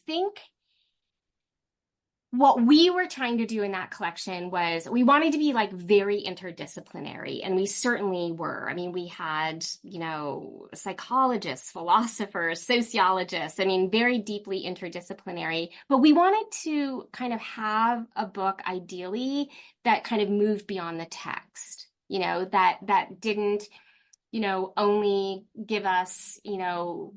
think what we were trying to do in that collection was we wanted to be like very interdisciplinary, and we certainly were. I mean, we had, psychologists, philosophers, sociologists, very deeply interdisciplinary, but we wanted to kind of have a book ideally that kind of moved beyond the text, that didn't only give us,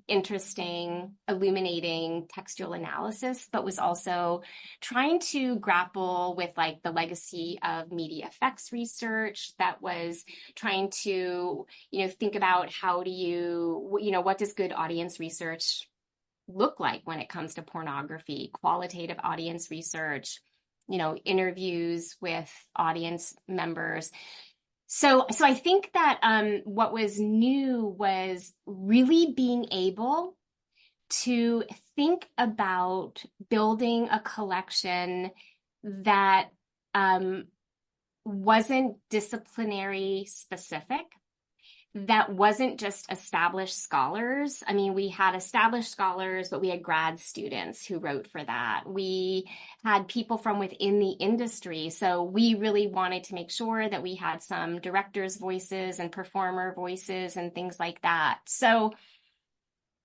interesting, illuminating textual analysis, but was also trying to grapple with like the legacy of media effects research, that was trying to, think about how do you, what does good audience research look like when it comes to pornography, qualitative audience research, interviews with audience members. So I think that what was new was really being able to think about building a collection that wasn't disciplinary specific, that wasn't just established scholars. I mean, we had established scholars, but we had grad students who wrote for that. We had people from within the industry. So we really wanted to make sure that we had some directors' voices and performer voices and things like that. So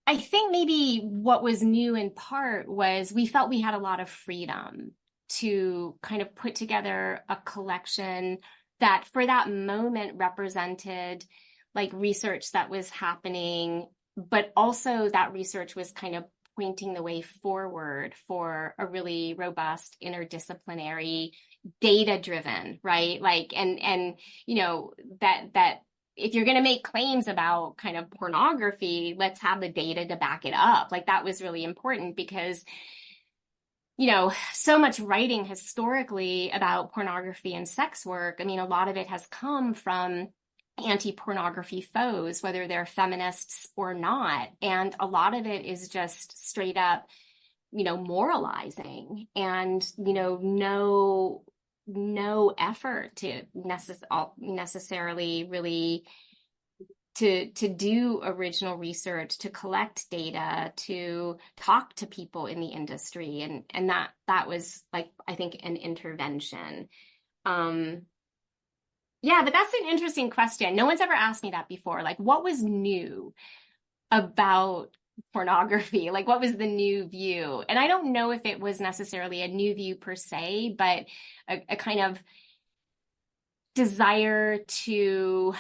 I think maybe what was new in part was we felt we had a lot of freedom to kind of put together a collection that for that moment represented like research that was happening, but also that research was kind of pointing the way forward for a really robust interdisciplinary data driven, right? Like, and that if you're going to make claims about kind of pornography, let's have the data to back it up. Like that was really important because so much writing historically about pornography and sex work. I mean, a lot of it has come from anti-pornography foes, whether they're feminists or not. And a lot of it is just straight up, moralizing and, no effort to necessarily really to do original research, to collect data, to talk to people in the industry. And that was like, I think, an intervention. Yeah, but that's an interesting question. No one's ever asked me that before. Like, what was new about pornography? Like, what was the new view? And I don't know if it was necessarily a new view per se, but a kind of desire to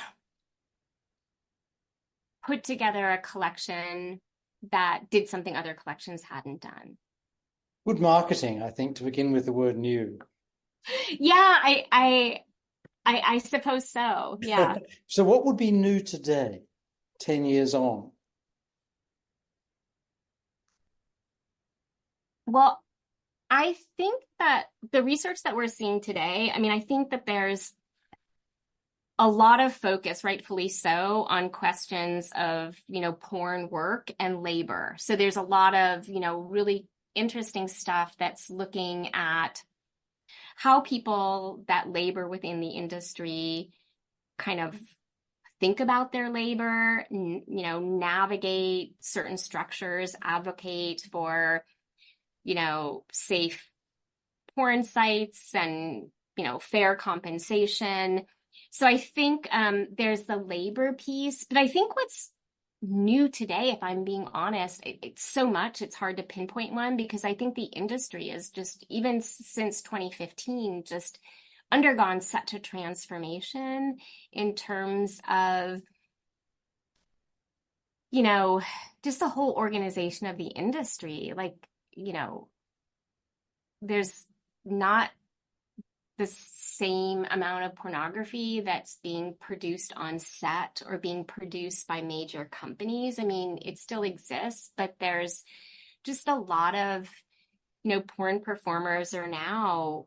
put together a collection that did something other collections hadn't done. Good marketing, I think, to begin with the word new. Yeah, I suppose so. Yeah. So what would be new today, 10 years on? Well, I think that the research that we're seeing today, I mean, I think that there's a lot of focus, rightfully so, on questions of, porn work and labor. So there's a lot of, really interesting stuff that's looking at how people that labor within the industry kind of think about their labor, navigate certain structures, advocate for, safe porn sites and, fair compensation. So I think there's the labor piece, but I think what's new today, if I'm being honest, it's so much, it's hard to pinpoint one because I think the industry is just, even since 2015, just undergone such a transformation in terms of, just the whole organization of the industry. Like, there's not the same amount of pornography that's being produced on set or being produced by major companies. I mean, it still exists, but there's just a lot of, porn performers are now,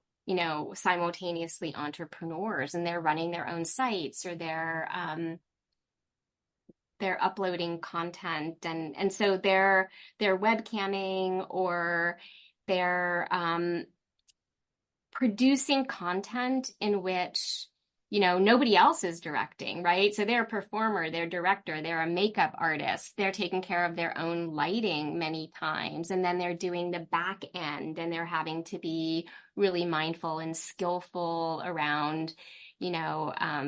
simultaneously entrepreneurs and they're running their own sites or they're uploading content and so they're webcamming or they're producing content in which, nobody else is directing, right? So they're a performer, they're a director, they're a makeup artist, they're taking care of their own lighting many times, and then they're doing the back end and they're having to be really mindful and skillful around,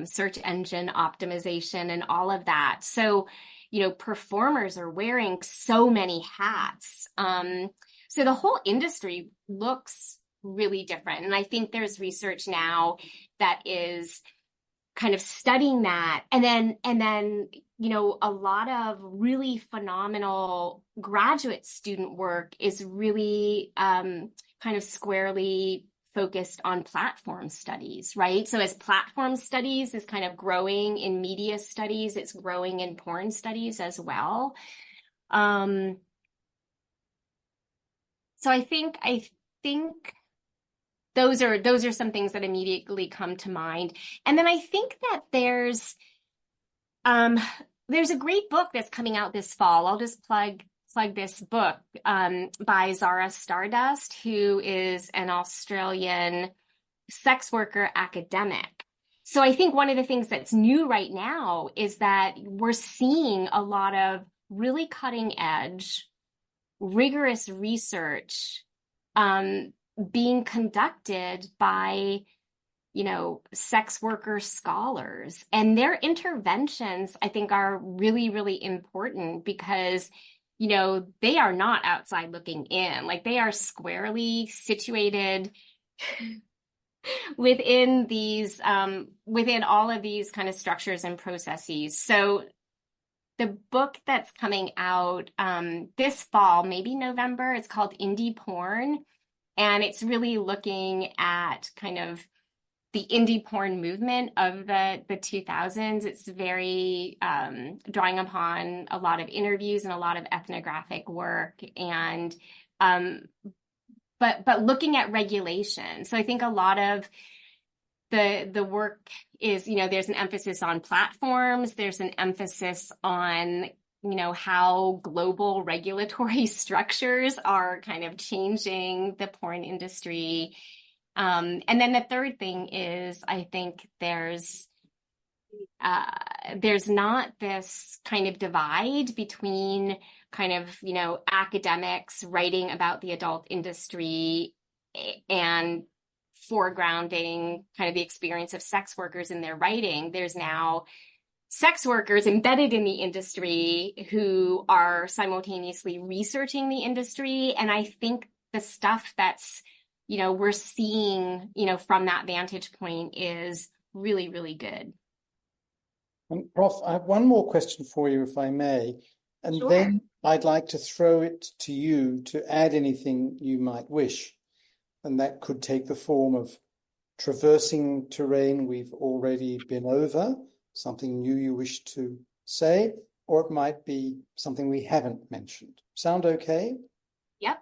search engine optimization and all of that. So, performers are wearing so many hats. So the whole industry looks really different. And I think there's research now that is kind of studying that. And then, a lot of really phenomenal graduate student work is really kind of squarely focused on platform studies, right? So as platform studies is kind of growing in media studies, it's growing in porn studies as well. So I think those are some things that immediately come to mind. And then I think that um there's a great book that's coming out this fall. I'll just plug this book by Zara Stardust, who is an Australian sex worker academic. So I think one of the things that's new right now is that we're seeing a lot of really cutting edge, rigorous research um, being conducted by, sex worker scholars. And their interventions, I think, are really, really important because, they are not outside looking in. Like they are squarely situated within all of these kind of structures and processes. So the book that's coming out this fall, maybe November, it's called Indie Porn. And it's really looking at kind of the indie porn movement of the 2000s. It's very drawing upon a lot of interviews and a lot of ethnographic work and but looking at regulation. So I think a lot of the work is, there's an emphasis on platforms, there's an emphasis on, how global regulatory structures are kind of changing the porn industry. And then the third thing is, I think there's not this kind of divide between kind of, academics writing about the adult industry and foregrounding kind of the experience of sex workers in their writing. There's now sex workers embedded in the industry who are simultaneously researching the industry. And I think the stuff that's, we're seeing, from that vantage point is really, really good. And Prof, I have one more question for you, if I may, and Sure. then I'd like to throw it to you to add anything you might wish. And that could take the form of traversing terrain we've already been over, something new you wish to say, or it might be something we haven't mentioned. Sound okay? Yep.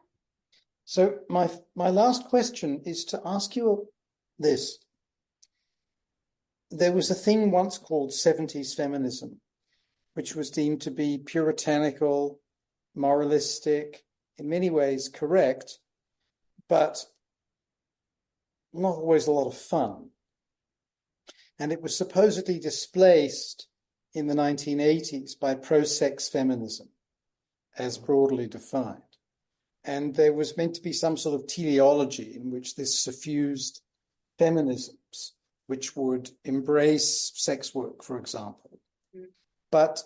So my last question is to ask you this. There was a thing once called 70s feminism, which was deemed to be puritanical, moralistic, in many ways correct, but not always a lot of fun. And it was supposedly displaced in the 1980s by pro-sex feminism, as broadly defined. And there was meant to be some sort of teleology in which this suffused feminisms, which would embrace sex work, for example. Mm. But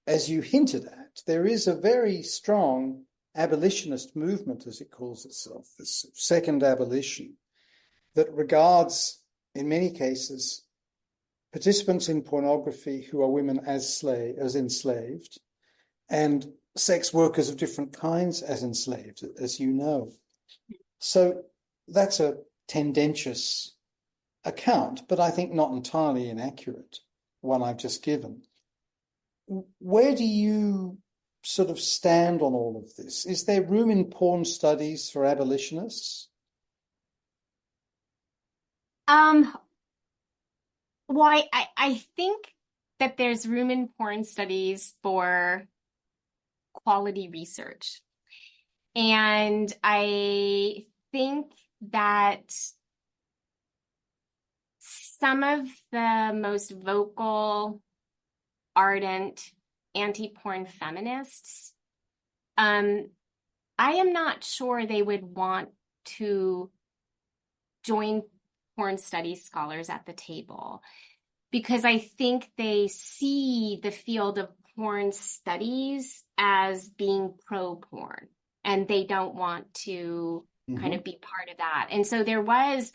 as you hinted at, there is a very strong abolitionist movement, as it calls itself, this second abolition, that regards, in many cases, participants in pornography who are women as enslaved, and sex workers of different kinds as enslaved, as you know. So that's a tendentious account, but I think not entirely inaccurate, one I've just given. Where do you sort of stand on all of this? Is there room in porn studies for abolitionists? Well, I think that there's room in porn studies for quality research. And I think that some of the most vocal, ardent, anti-porn feminists, I am not sure they would want to join porn studies scholars at the table, because I think they see the field of porn studies as being pro-porn, and they don't want to kind of be part of that. And so there was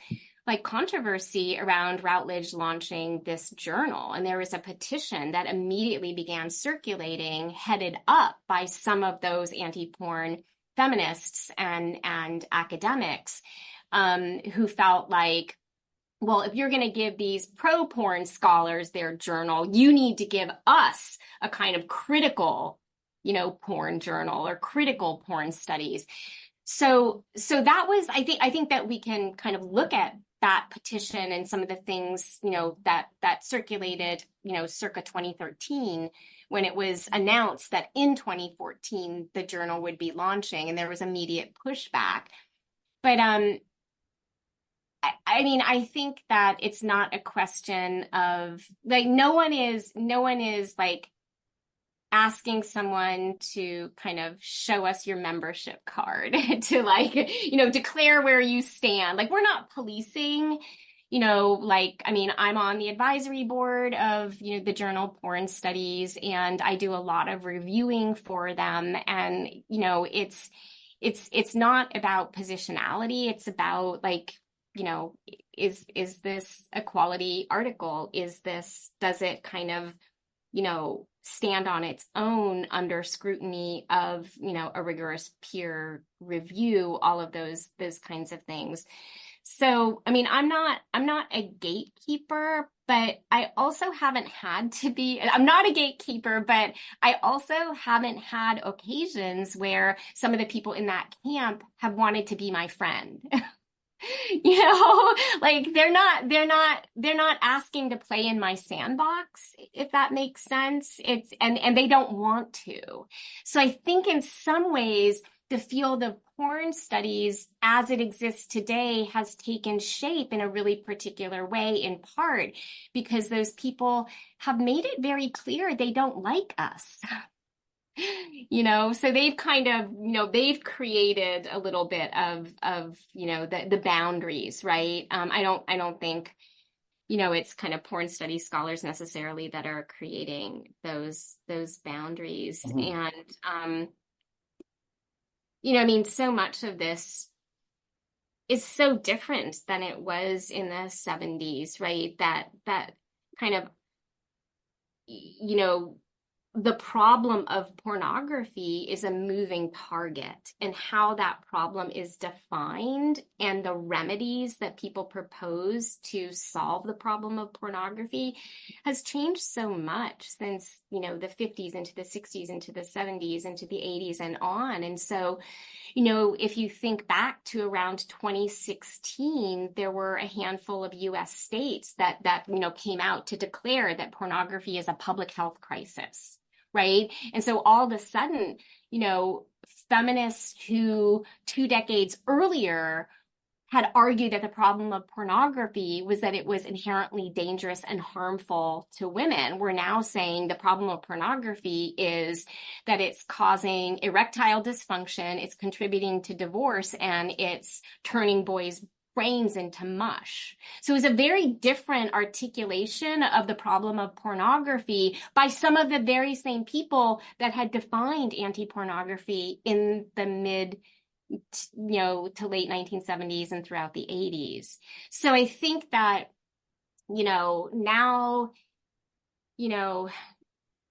like controversy around Routledge launching this journal, and there was a petition that immediately began circulating, headed up by some of those anti-porn feminists and academics who felt like, well, if you're going to give these pro-porn scholars their journal, you need to give us a kind of critical, porn journal or critical porn studies. So that was, I think that we can kind of look at that petition and some of the things, that circulated, circa 2013, when it was announced that in 2014 the journal would be launching, and there was immediate pushback. But I mean, I think that it's not a question of like no one is like asking someone to kind of show us your membership card to like, declare where you stand. Like we're not policing, like, I mean, I'm on the advisory board of, the journal Porn Studies, and I do a lot of reviewing for them. And, it's not about positionality. It's about like, you know, is this a quality article? Does it kind of, stand on its own under scrutiny of, a rigorous peer review, all of those kinds of things. So, I mean, I'm not a gatekeeper, but I also haven't had to be, I'm not a gatekeeper, but I also haven't had occasions where some of the people in that camp have wanted to be my friend. Like they're not asking to play in my sandbox, if that makes sense. And they don't want to. So I think in some ways the field of porn studies as it exists today has taken shape in a really particular way, in part because those people have made it very clear they don't like us. So they've kind of, they've created a little bit of the boundaries, right? I don't think, it's kind of porn studies scholars necessarily that are creating those boundaries. Mhm. And I mean, so much of this is so different than it was in the 70s, right? That kind of, you know, the problem of pornography is a moving target, and how that problem is defined and the remedies that people propose to solve the problem of pornography has changed so much since, the 50s into the 60s into the 70s into the 80s and on. And so, if you think back to around 2016, there were a handful of US states that came out to declare that pornography is a public health crisis, right? And so all of a sudden, feminists who 2 decades earlier had argued that the problem of pornography was that it was inherently dangerous and harmful to women. We're now saying the problem of pornography is that it's causing erectile dysfunction, it's contributing to divorce, and it's turning boys' brains into mush. So it's a very different articulation of the problem of pornography by some of the very same people that had defined anti-pornography in the mid to late 1970s and throughout the 80s. So I think that, now, you know,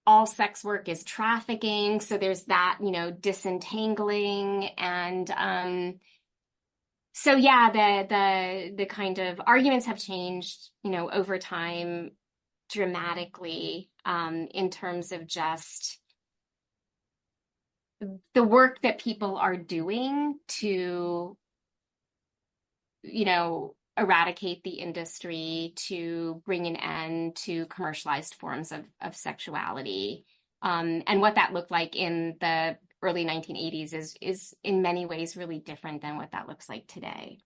all sex work is trafficking. So there's that, disentangling. And so yeah, the kind of arguments have changed, over time dramatically, in terms of just the work that people are doing to, eradicate the industry, to bring an end to commercialized forms of sexuality. And what that looked like in the early 1980s is in many ways really different than what that looks like today.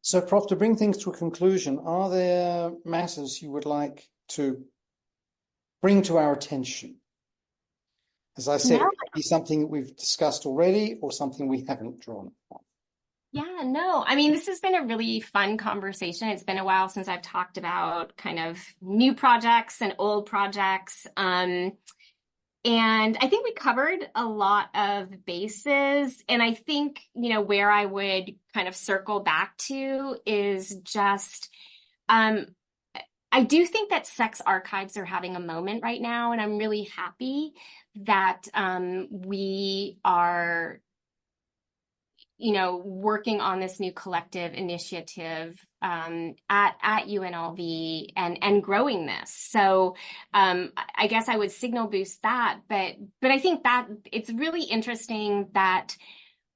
So, Prof, to bring things to a conclusion, are there matters you would like to bring to our attention? As I said, No, it could be something that we've discussed already or something we haven't drawn upon. yeah, no. I mean, this has been a really fun conversation. It's been a while since I've talked about kind of new projects and old projects. And I think we covered a lot of bases. And I think, where I would kind of circle back to is just, I do think that sex archives are having a moment right now. And I'm really happy that we are working on this new collective initiative at UNLV and growing this. So I guess I would signal boost that, but I think that it's really interesting that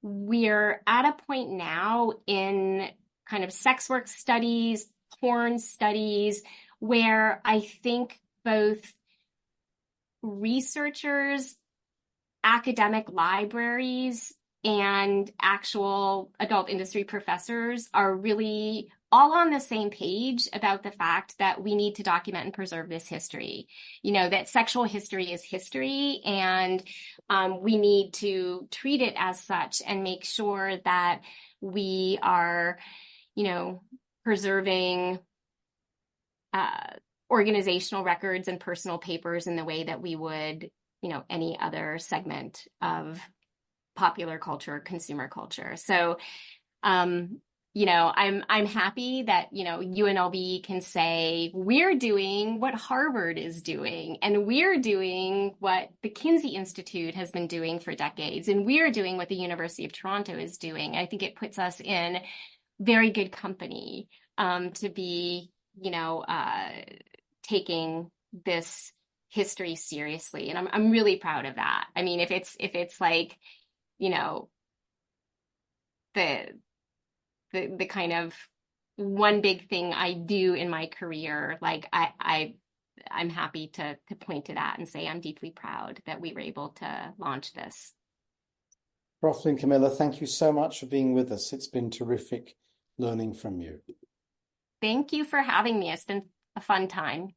we're at a point now in kind of sex work studies, porn studies, where I think both researchers, academic libraries, and actual adult industry professors are really all on the same page about the fact that we need to document and preserve this history. That sexual history is history, and we need to treat it as such and make sure that we are, preserving organizational records and personal papers in the way that we would, any other segment of popular culture, consumer culture. So, I'm happy that, UNLV can say we're doing what Harvard is doing, and we're doing what the Kinsey Institute has been doing for decades, and we're doing what the University of Toronto is doing. I think it puts us in very good company to be, taking this history seriously, and I'm really proud of that. I mean, if it's like, the kind of one big thing I do in my career, like I'm happy to point to that and say I'm deeply proud that we were able to launch this. Prof. Lynn Comella, thank you so much for being with us. It's been terrific learning from you. Thank you for having me. It's been a fun time.